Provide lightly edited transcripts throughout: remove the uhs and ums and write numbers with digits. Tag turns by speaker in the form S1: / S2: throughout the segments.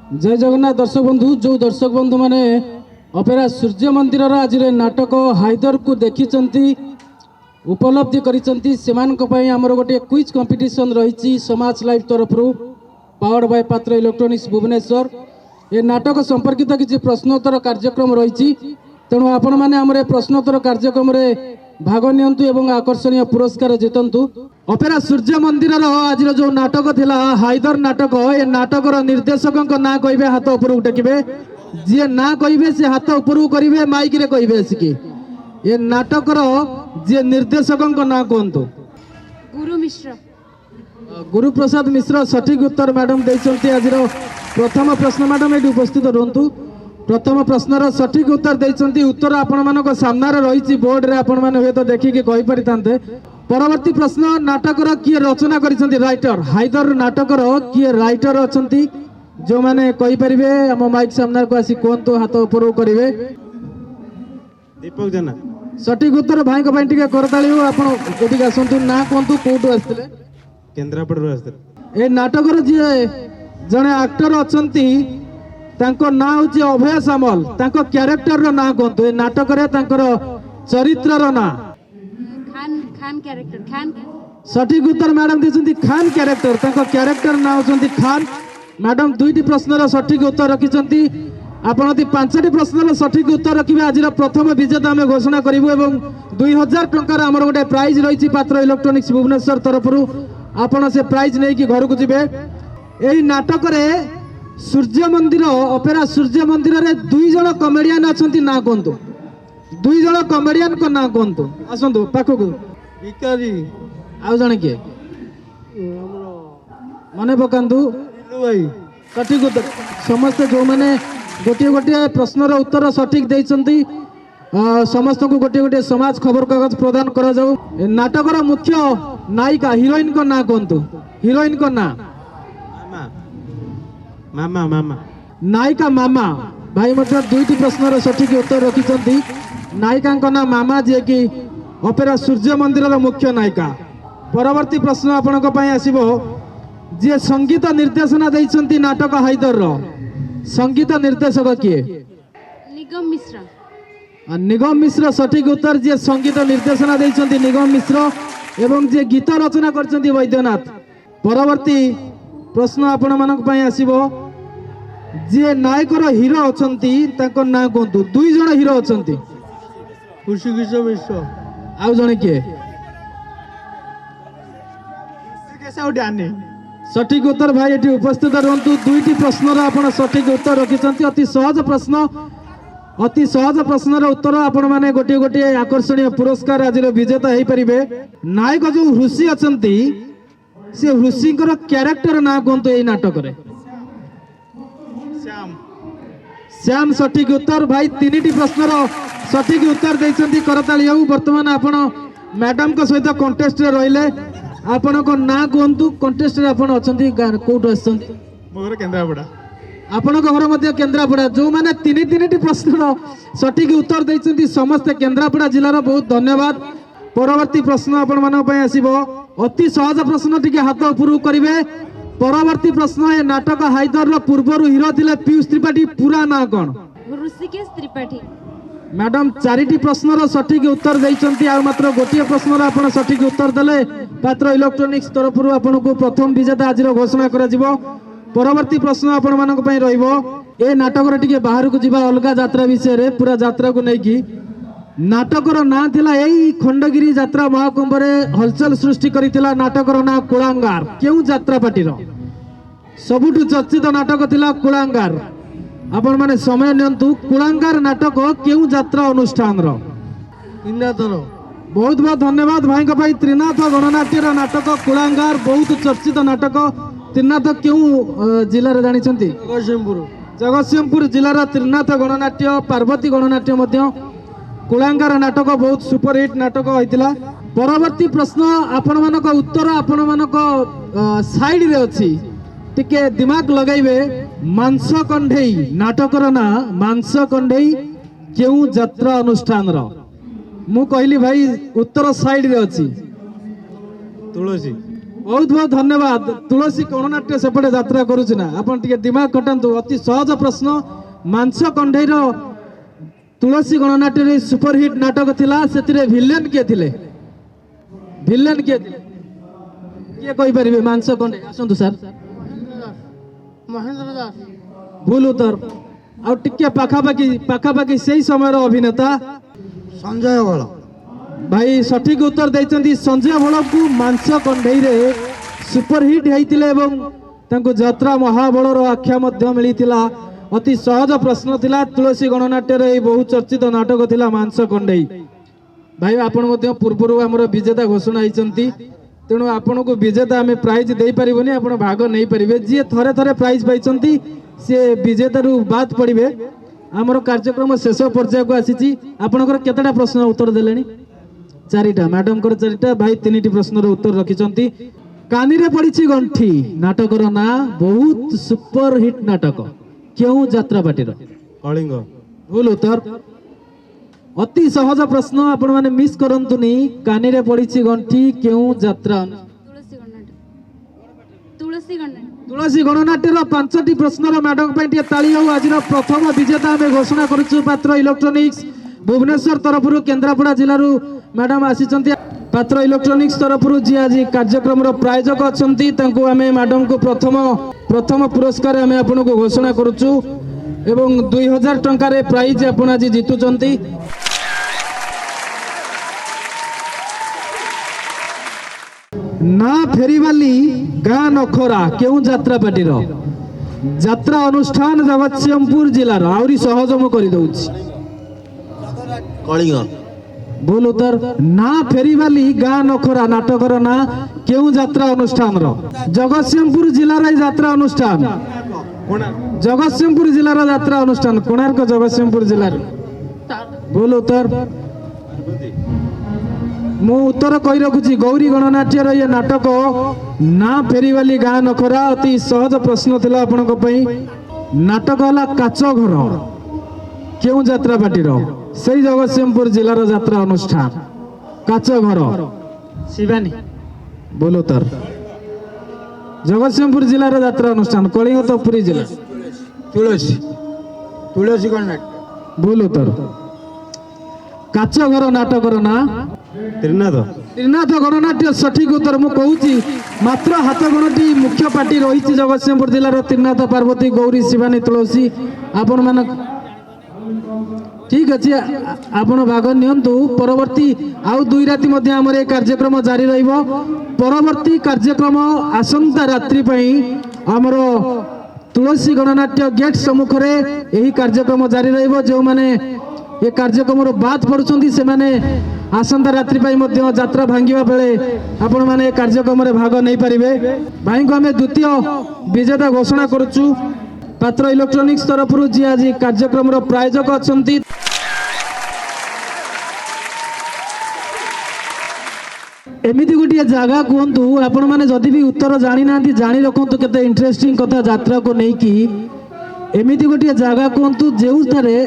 S1: जय जगन्नाथ दर्शक बंधु। जो दर्शक बंधु माने अपेरा सूर्य मंदिर आज नाटक हाइदर को देखी उपलब्धि कर गोटे क्विज कंपटीशन रही समाज लाइव तरफ पावर्ड बाय पात्र इलेक्ट्रोनिक्स भुवनेश्वर। ये नाटक संपर्कित किसी प्रश्नोत्तर कार्यक्रम रही तेणु आपण मैंने आम प्रश्नोत्तर कार्यक्रम भाग नियंतु एवं आकर्षणीय पुरस्कार जितंतु। अपेरा सूर्य मंदिर आज जो नाटक थिला हाइदर नाटक, ये नाटक निर्देशक ना कहे हाथ ऊपर टेकिबे, जी ना कहे से हाथ ऊपर करेंगे माइक रे कहे आसिकी। ये नाटक जी निर्देशक ना कहतु।
S2: गुरु मिश्र।
S1: गुरु प्रसाद मिश्र सठिक उत्तर मैडम देइछंती। आज प्रथम प्रश्न मैडम ये उपस्थित रुहतु। प्रथम प्रश्नर सठिक उत्तर देइछंती। उत्तर आपण मानक सामने रही बोर्ड रे आपण माने तो देखिके कहि परितांते। परवर्ती प्रश्न नाटकर किए रचना करिसंती राइटर हाइदर नाटकर किए राइटर अछंती जो माने कहि परिबे हम माइक सामने को आसी कोंतो हाथ ऊपर करिवे।
S3: दीपक जेना
S1: सठिक उत्तर भाई को पई टिके करताळी हो। आपण कोठी आसंतु ना कोंतो कोठो आस्थिले?
S3: केन्द्रापड़ा आस्थिले।
S1: ए नाटकर जे जने एक्टर अछंती तांको ना होची अभय सामल, तांको कैरेक्टर रो ना कोंतो। ए नाटक रे तांकर चरित्र रो ना
S2: खान खान कैरेक्टर खान।
S1: सठिक उत्तर मैडम देछंती खान कैरेक्टर। तांको कैरेक्टर ना होचंती खान। मैडम दुईटी प्रश्नर सठिक उत्तर रखिचंती। आपण ती पांचटी प्रश्नर सठिक उत्तर रखिबे आज प्रथम विजेता आम घोषणा करिवु एवं 2000 टंकार आमर गोटे प्राइज रही पात्र इलेक्ट्रोनिक्स भुवनेश्वर तरफ आपण से प्राइज नहीं कि घर को जिबे। एही नाटक रे सूर्य मंदिर अपेरा सूर्य मंदिर रे दुई जण कॉमेडियन अछंती ना कोंतो। दुई जण कॉमेडियन को ना कोंतो आसंतु पाखो को।
S3: भिकारी
S1: आउ जण के मने पकांतु
S3: भाई।
S1: सठिक उत्तर समस्त जो माने गोटे गोटे प्रश्नर उत्तर सठिक देइछंती समस्त को गोटे गोटे समाज खबर कागज प्रदान करा जाऊ। नाटकर मुख्य नायिका हिरोइन को ना कोंतो। हिरोइन को ना
S3: मामा मामा
S1: नायिका मामा भाई मतलब दुईटी प्रश्नर सठिक उत्तर रखिछंती। नायिका ना मामा जे कि अपेरा सूर्य मंदिर मुख्य नायिका। परवर्ती प्रश्न आपनक पई आसीबो जे संगीत निर्देशना देइछंती नाटक हाइदर रो संगीत निर्देशक किए?
S2: निगम मिश्र।
S1: निगम मिश्र सठिक उत्तर। जे संगीत निर्देशना देइछंती निगम मिश्र एवं जे गीत रचना करछंती वैद्यनाथ। परवर्ती प्रश्न आपण मानक पई आसीबो जे नायकर हीरो अछंती ताको ना कोंतु। दुई जण हीरो अछंती।
S3: खुशी किशोर मिश्र
S1: आउ जण के सठिक उत्तर भाई एटी उपस्थित रहंतु। दुईटी प्रश्नर आपण सठिक उत्तर रखिछंती। अति सहज प्रश्न अति सहज प्रश्नर उत्तर आपण माने गोटे गोटे आकर्षणीय पुरस्कार आज विजेता हेई परिबे। नायक जो ऋषि अछंती से ऋषिकर कैरेक्टर ना कोंतु एई नाटक रे?
S3: श्याम
S1: श्याम सठिक उत्तर। भाई तीनिटी प्रश्नर सठिक उत्तर देइछंती करताली हो। वर्तमान आपण मैडम को सहित कंटेस्ट रे रहिले। आपण को ना कोंतु कंटेस्ट रे आपण अछंती कोठ आछंती?
S3: मोर केन्द्रापड़ा।
S1: आपण को घर मध्य केन्द्रापड़ा। जो माने तीनिटी प्रश्नर सठिक उत्तर देइछंती समस्त केन्द्रापड़ा जिल्लार बहुत धन्यवाद। परवर्ती प्रश्न आपण मानक पई आसीबो अति सहज प्रश्न टिके हाथ ऊपर करिवे। परवर्ती प्रश्न ए नाटक हाइदर रो पूर्वरु हीरो थिले पीयूष त्रिपाठी पूरा ना कोन?
S2: ऋषिकेश त्रिपाठी।
S1: मैडम चारिटी प्रश्नर सठिक उत्तर देइछंती। आ मात्र गोटे प्रश्नर आपण सठिक उत्तर देले पात्र इलेक्ट्रोनिक्स तरफ आपण को प्रथम विजेता आज घोषणा करा जिवो। परवर्ती प्रश्न आपण मानक पई रहिबो ए नाटक रे टिके बाहर को जिबा अलगा यात्रा विषय रे पूरा यात्रा को नै की नाटकर ना थिला एई खंडगिरी यात्रा महाकुंभ रे हलचल सृष्टि करितिला। नाटकर ना कुळांगार केउ यात्रा पार्टीर सबुठु चर्चित नाटक थिला कुळांगार। आपण माने समय नियंतु कुळांगार नाटक केउ यात्रा अनुष्ठान रो?
S3: त्रिनाथर।
S1: बहुत बहुत धन्यवाद भाई को भाई। त्रिनाथ गणनाट्यर नाटक कुळांगार बहुत चर्चित नाटक। त्रिनाथ केउ जिल्ला रे जानि छंती?
S3: जगतसिंहपुर।
S1: जगतसिंहपुर जिल्लार त्रिनाथ गणनाट्य पार्वती गणनाट्य मध्य कुळांगार नाटक बहुत सुपरहिट नाटक होइतिला। परवर्ती प्रश्न आपण मानक उत्तर आपण मानक साइड रे अछि टिके दिमाग लगाइबे। मांस कंढेई नाटकर ना मांस कंढेई केउ यात्रा अनुष्ठान रो? मु कहली भाई उत्तर साइड रे अछि।
S3: तुलसी
S1: बहुत बहुत धन्यवाद तुलसी गणनाट्य सेपटे यात्रा करुछि ना आपण टिके दिमाग खटांतु अति सहज प्रश्न मांस कंढेर तुलसी गणनाट्य रे सुपरहिट नाटक थिला सेतिरे विलेन के थिले विलेन के थिले के कहि परिबे मांस कंढे आसंतु सर
S3: महेंद्र दास
S1: भूल उत्तर आ टिके पाखापाखि सेही समयर अभिनेता
S3: संजय बळ
S1: भाई सठिक उत्तर देइचंदी संजय बळ को मांस कंढेई रे सुपरहिट हेइतिले एवं तांको यात्रा महाबळर आख्या मध्य मिलितिला अति सहज प्रश्न थिला तुलसी गणनाट्य रे बहु चर्चित नाटक थिला मांस कंढेई भाई आपण मध्य पूर्वरु हमर विजेता घोषणा हेइचंती तेणु आपण को विजेता आमे प्राइज देई परिबोनी आपण भाग नै परिबे जे थरे थरे प्राइज पाइचंती से विजेता रु बात पड़िबे हमर कार्यक्रम शेष पर्याय को आसीची आपनकर केतेटा प्रश्न उत्तर देलेनी चारिटा मैडम कर चारिटा भाई तीनिटी प्रश्न उत्तर रखिचंती कानी रे पड़िछि गंठी नाटकर ना बहुत सुपर हिट नाटक क्यों यात्रा पार्टी
S3: कलिंग
S1: भूल उत्तर अति सहज प्रश्न आपण माने मिस करंतुनी कानी रे पड़िछि गंठी क्यों यात्रा तुलसी गणनाट्यर पांचटी प्रश्नर मैडम पे ताली हो आज प्रथम विजेता आम घोषणा करुचु पात्र इलेक्ट्रोनिक्स भुवनेश्वर तरफ केन्द्रापड़ा जिलूर मैडम आसी पात्र इलेक्ट्रोनिक्स तरफ जी आज कार्यक्रम प्रायोजक अच्छा आम मैडम को प्रथम पुरस्कार आम आपन को घोषणा करुचु एवं 2000 टंकार प्राइज आपण आज जीतुचंती ना फेरीवाली गाँ नखरा क्यों यात्रा पार्टी यात्रा अनुष्ठान जगतसिंहपुर जिलार आहरी सहज मु कर भूल उत्तर ना फेरीवाली गाँ नखरा नाटकर ना क्यों यात्रा अनुष्ठान जगतसिंहपुर जिलार यात्रा अनुष्ठान जगतसिंहपुर जिलार यात्रा अनुष्ठान कोणार्क जगतसिंहपुर जिलार भूल उत्तर मु उत्तर कही रखुची गौरी गणनाट्यर ये नाटक ना फेरीवाली गाँ नखरा अति सहज प्रश्न थिला आपनक पई नाटक हला काच घर क्यों यात्रा पार्टीर से जगतसिंहपुर जिलार यात्रा अनुष्ठान काच घर शिवानी बोलो तर जगतसिंहपुर जिलार यात्रा अनुष्ठान कलिंग तो पुरी जिला
S3: तुलसी तुलसी गणनाट्य
S1: बोलो तर काच घर नाटकर ना त्रिनाथ गणनाट्य सठिक उत्तर मु कहूची मात्र हाथ गणटी मुख्य पार्टी रही जगतसिंहपुर जिलार त्रिनाथ पार्वती गौरी शिवानी तुलसी आपण मान ठीक अच्छे आपण भाग नियंतु परवर्ती आउ 2 राति मध्य हमर कार्यक्रम जारी रहिबो परवर्ती कार्यक्रम आसंता रात्रि पई हमर तुलसी गणनाट्य गेट सम्मुख रे एही कार्यक्रम जारी रहिबो जो माने ये कार्यक्रम बात पड़ुछंती से माने आसंता रात्रि पाई मध्य यात्रा भांगिबा बेले आपण माने कार्यक्रम रे भाग नै परिबे भाई को हमें द्वितीय विजेता घोषणा करूछु पात्र इलेक्ट्रोनिक्स तरफ जी आज कार्यक्रम प्रायोजक अच्छा एमिति गोटे जगह कहतु आपण मैंने जदि भी उत्तर जानी ना जानी रखु केते इंटरेस्टिंग कथा यात्रा को लेकिन एमिति गोटे जगह कहतु जो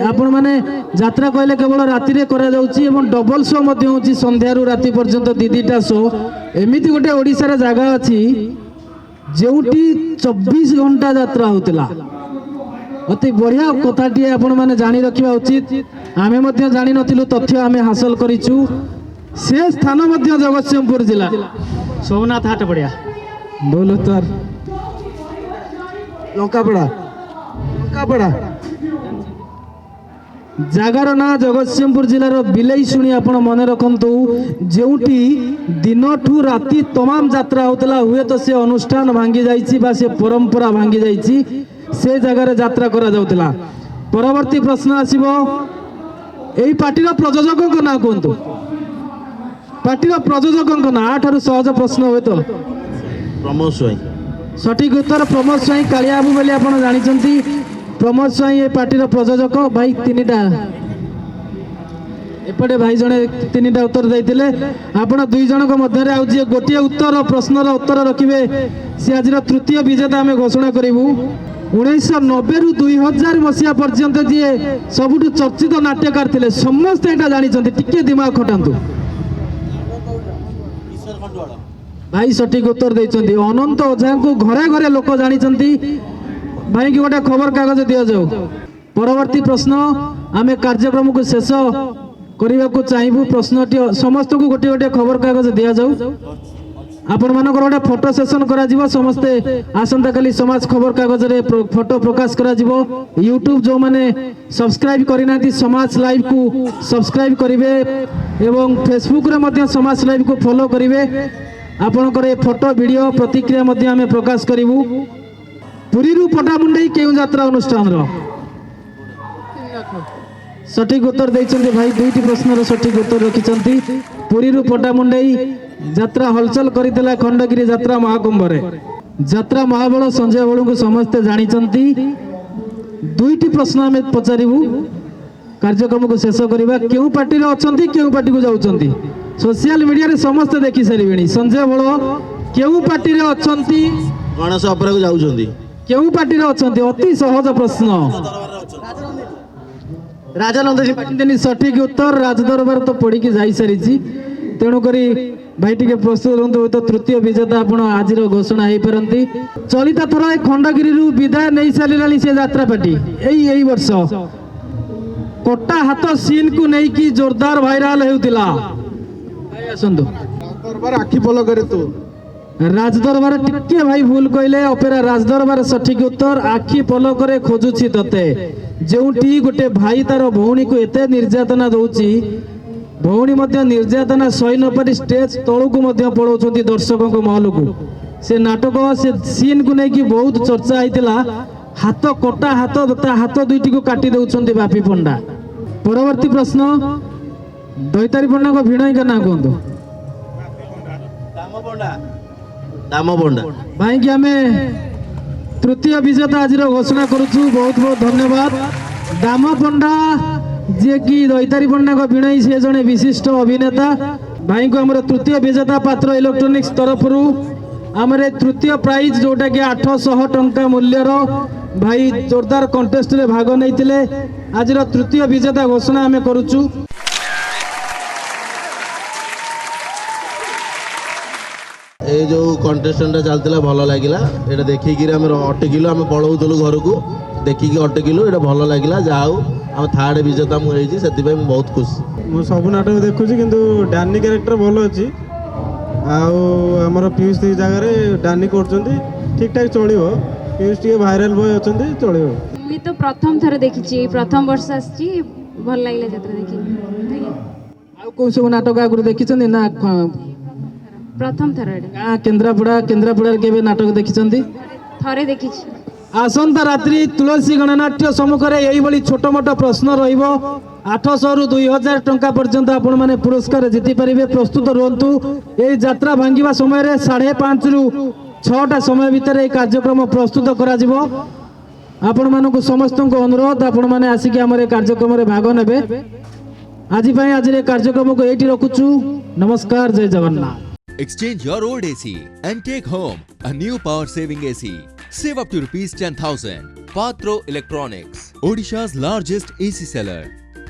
S1: आपण मैंने यात्रा कहले केवल राति रे करा जाउची एवं डबल शो मध्य होची संध्या रु राति पर्यंत दीदीटा शो एमिति गोटे ओडिसा रे जगह अछि जोटी 24 घंटा यात्रा होतिला अति बढ़िया कथाटी आपण मैंने जानी रखिबा उचित आमे मध्य जानी नथिलु तथ्य आमे हासिल करिछु से स्थान मध्य जगतसिंहपुर जिला सोमनाथ हाट बढ़िया बोलो तर
S3: लंकापड़ा
S1: जगार ना जगतसिंहपुर जिलार बिलई शुणी आपण मन रखंतु जोटी दिन ठू राति तमाम यात्रा होतला हुए तो से अनुष्ठान भांगी जाइछि बा से परंपरा भांगी जाइछि से जगार यात्रा करा जाउतला परवर्ती प्रश्न आसीबो एई पार्टीर प्रयोजक को ना कहंतु पार्टीर प्रयोजक को ना आठारु सहज प्रश्न होय तो
S3: प्रमोद स्वाई
S1: सठिक उत्तर प्रमोद स्वाई कालियाबू बोली आपण जानिचंती प्रमोद स्वाई ए पार्टीर प्रयोजक भाई तीनिटा एपटे भाई जने तीनिटा उत्तर देइतिले आपण दुई जनक मध्य आउ जे गोटे उत्तर प्रश्नर उत्तर रखिबे से आज तृतीय विजेता आमे घोषणा करिवु 1990 रु 2000 मसिया पर्यंत जे सबुठु चर्चित नाट्यकार थिले समस्त एटा जानिचंती टिके दिमाग खटांतु भाई सठिक उत्तर देइछन्ती अनंत ओझा को घरे घरे लोक जानिछन्ती भाई की गोटे खबर कागज दिया जाऊ परवर्ती प्रश्न आमे कार्यक्रम को शेष करने को चाहिए प्रश्नटी समस्त को गोटे गोटे खबर कागज दिया जाऊ आपण मानकर गोटे फोटो सेशन करा जिवो समस्ते आसंता काली समाज खबर कागज रे फोटो प्रकाश करा जिवो यूट्यूब जो माने सब्सक्राइब करिनाती समाज लाइव को सब्सक्राइब करिवे एवं फेसबुक रे मध्य समाज लाइव को फॉलो करिवे आपनकर ए फोटो वीडियो प्रतिक्रिया मध्य आमे प्रकाश करिवु पुरी रु पटामुंडई केउ यात्रा अनुष्ठान रो सठिक उत्तर देइछन्ती भाई दुईटी प्रश्नर सठिक उत्तर रखिछन्ती पुरी रु पटामुंडई यात्रा हलचल करितला खंडगिरी यात्रा महाकुंभ रे यात्रा महाबल संजय बळु को समस्त जानिछन्ती दुईटी प्रश्न आमे पचारिबु कार्यक्रम को शेष करिबा केउ पार्टी रे अछन्ती केउ पार्टी को जाउछन्ती सोशल मीडिया रे समस्त देखि सारिबेनी संजय बळ केउ पार्टी रे अछन्ती
S3: गणेश अपरा को जाउछन्ती
S1: केउ पार्टी रे अछन्ती अति सहज प्रश्न राजानंद जी सठिक उत्तर राजदरबार तो पढ़ी की जाई सारी तेणु करी भाई टिके प्रस्तुत रहंतु तो तृतीय विजेता आपण आज घोषणा हो पारती चलिता थर ए खंडगिरी विदाय नहीं सारी से यात्रा पार्टी यही वर्ष कोटा हाथ सीन को नहीं कि जोरदार भाइराल होउतिला आसंतु
S3: आखि पल करे तू
S1: राजदरबार टिके भाई भूल कहले अपेरा राजदरबार सठिक उत्तर आखि पलकरे खोजुछि तते जोटी गोटे भाई तार भौणी को एते निर्यातना दउछि भौणी मध्य निर्यातना सही न पारी स्टेज तळु को मध्य पळौछन्ति दर्शकों को महल को से नाटक से सीन को नहीं कि बहुत चर्चा आइतिला हाथ कोटा हाथ दुईटी को काटी दउछन्ति बापी पंडा परवर्ती प्रश्न दैतारी पंडा को भिणई का ना कहंतु
S3: दाम पंडा
S1: भाई कि आमे तृतीय विजेता आज घोषणा करुचु बहुत बहुत धन्यवाद दाम पंडा जे कि दैतारी पंडा को भिणई से जने विशिष्ट अभिनेता भाई को हमर तृतीय विजेता पात्र इलेक्ट्रोनिक्स तरफ रु हमरे तृतीय प्राइज जोटा कि 800 टंका मूल्यर भाई जोरदार कंटेस्ट रे भाग नैतिले आज तृतीय विजेता घोषणा आमे करुचु
S3: ए जो कंटेस्टेंट चलता भल लगे ये देखिकी अटकिलु आम पढ़ाऊलु घर को देखिकी अटकिलु ये भल लगे जाऊ आम थार्ड विजेता मुझे से बहुत खुशी
S4: मु सब नाटक देखुची किंतु डानी कैरेक्टर भल अच्छी आमर पीयूष जगह डानी कर ठीक ठाक चलो पीयूष टे भाइराल बॉय अच्छा चलो
S2: मुझे तो प्रथम थर देखी प्रथम वर्ष आसी भल लगे यात्रा देखी
S1: कौ सब नाटक आगु देखी ना
S2: प्रथम थर
S1: केन्द्रापड़ा केबे नाटक देखिछन्ती
S2: थरे देखी
S1: आसंता रात्रि तुलसी गणनाट्य सम्मुखें यही छोट मोट प्रश्न रहिबो 800 रु 2000 टंका पर्यंत आपण माने पुरस्कार जीति पारिबे प्रस्तुत रहंतु ए यात्रा भांगिबा समय रे 5:30 रु 6टा समय भितर ए कार्यक्रम प्रस्तुत करा जिवो आपण मानको समस्त को अनुरोध आपण माने आसिके हमरे कार्यक्रम रे भाग नेबे आज पई आज रे कार्यक्रम को एठी रखुछु नमस्कार जय Jagannath
S5: Exchange your old AC and take home a new power-saving AC. Save up to Rs 10,000. Patro Electronics, Odisha's largest AC seller.